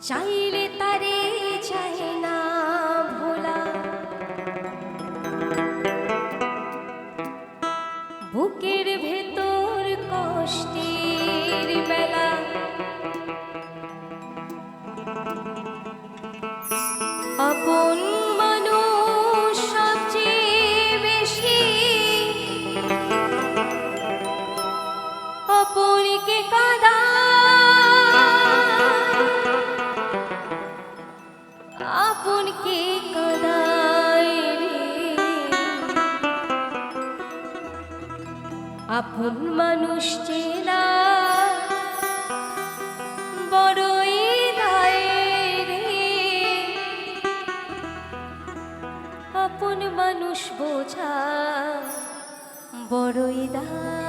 চাইলে তারে যায় না ভোলা, বুকের ভেতর কষ্টের বেলা আপন মানুষ সবচেয়ে বেশি অপরকে আপনকে কাঁদায় রে, আপন মানুষ চেনা বড়ই দায় রে, আপন মানুষ বোঝা বড়ই দায়।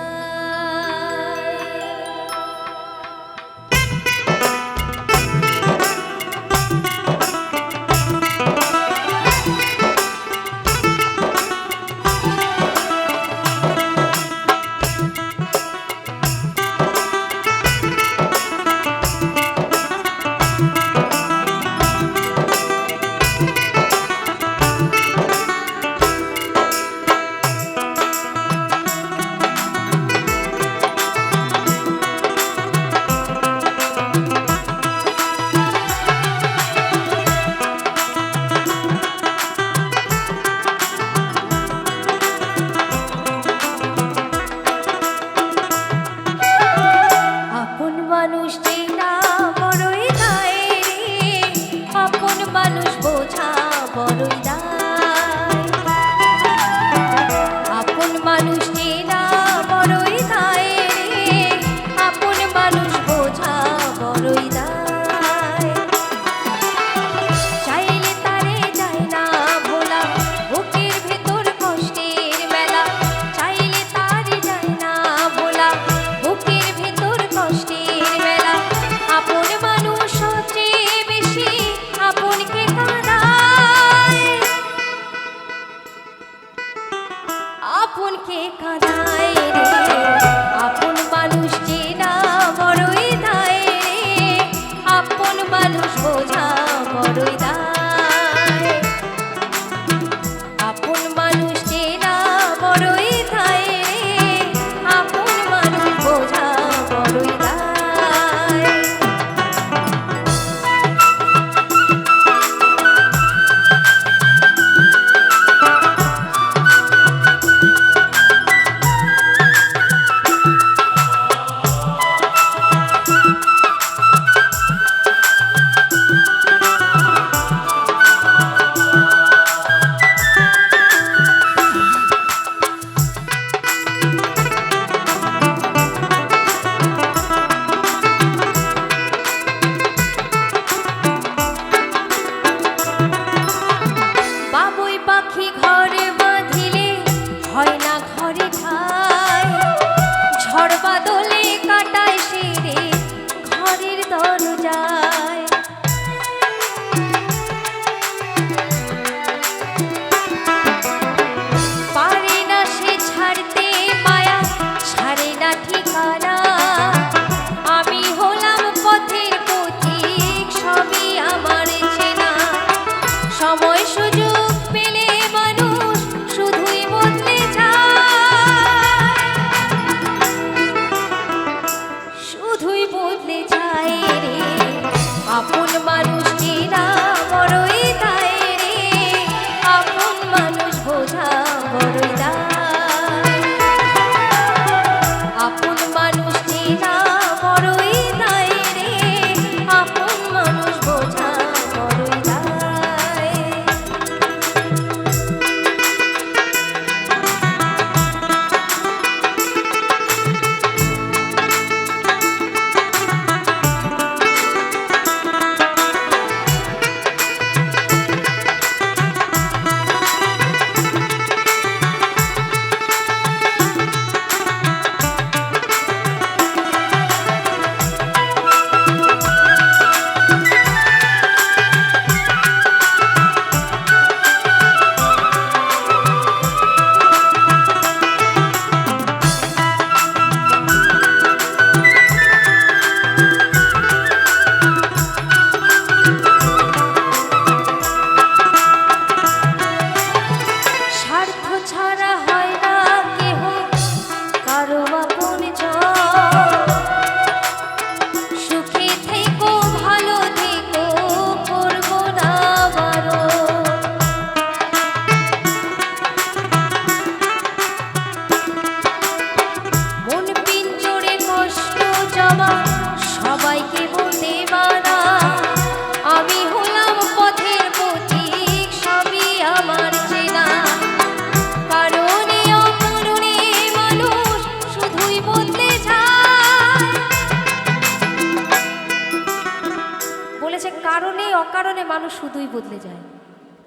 বলেছে কারণে অকারণে মানুষ শুধুই বদলে যায়।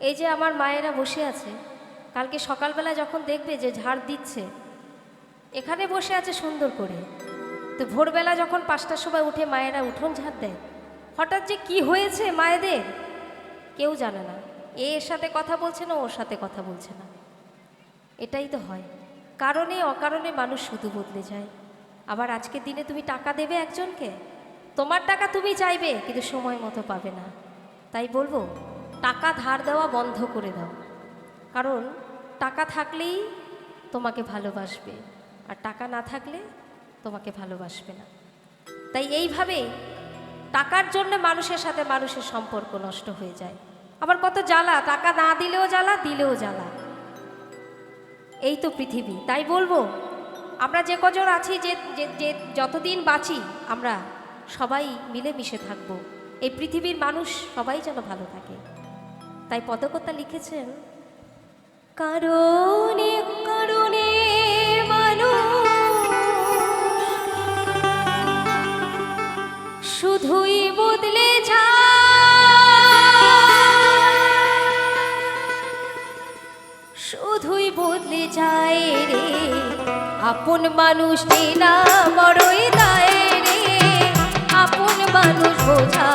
এই যে আমার মায়েরা বসে আছে, কালকে সকালবেলা যখন দেখবে যে ঝাড় দিচ্ছে, এখানে বসে আছে সুন্দর করে, তো ভোরবেলা যখন 5টার সময় উঠে মায়েরা উঠোন ঝাড় দেয়, হঠাৎ যে কি হয়েছে মায়েদের কেউ জানে না। এর সাথে কথা বলছে না, ওর সাথে কথা বলছে না। এটাই তো হয়, কারণে অকারণে মানুষ শুধু বদলে যায়। আবার আজকের দিনে তুমি টাকা দেবে একজনকে, তোমার টাকা তুমি চাইবে কিন্তু সময় মতো পাবে না। তাই বলবো টাকা ধার দেওয়া বন্ধ করে দাও, কারণ টাকা থাকলেই তোমাকে ভালোবাসবে, আর টাকা না থাকলে তোমাকে ভালোবাসবে না। তাই এইভাবে টাকার জন্য মানুষের সাথে মানুষের সম্পর্ক নষ্ট হয়ে যায়। আবার কত জ্বালা, টাকা না দিলেও জ্বালা, দিলেও জ্বালা। এই তো পৃথিবী। তাই বলবো আমরা যে কজন আছি, যে যতদিন বাঁচি আমরা সবাই মিলেমিশে থাকবো। এই পৃথিবীর মানুষ সবাই যেন ভালো থাকে। তাই পদকর্তা লিখেছেন, কারণে কারণে মানুষ শুধুই বদলে শুধুই বদলে যায় রে, আপন মানুষ চেনা বড়ই দায় রে, আপন মানুষ বোঝা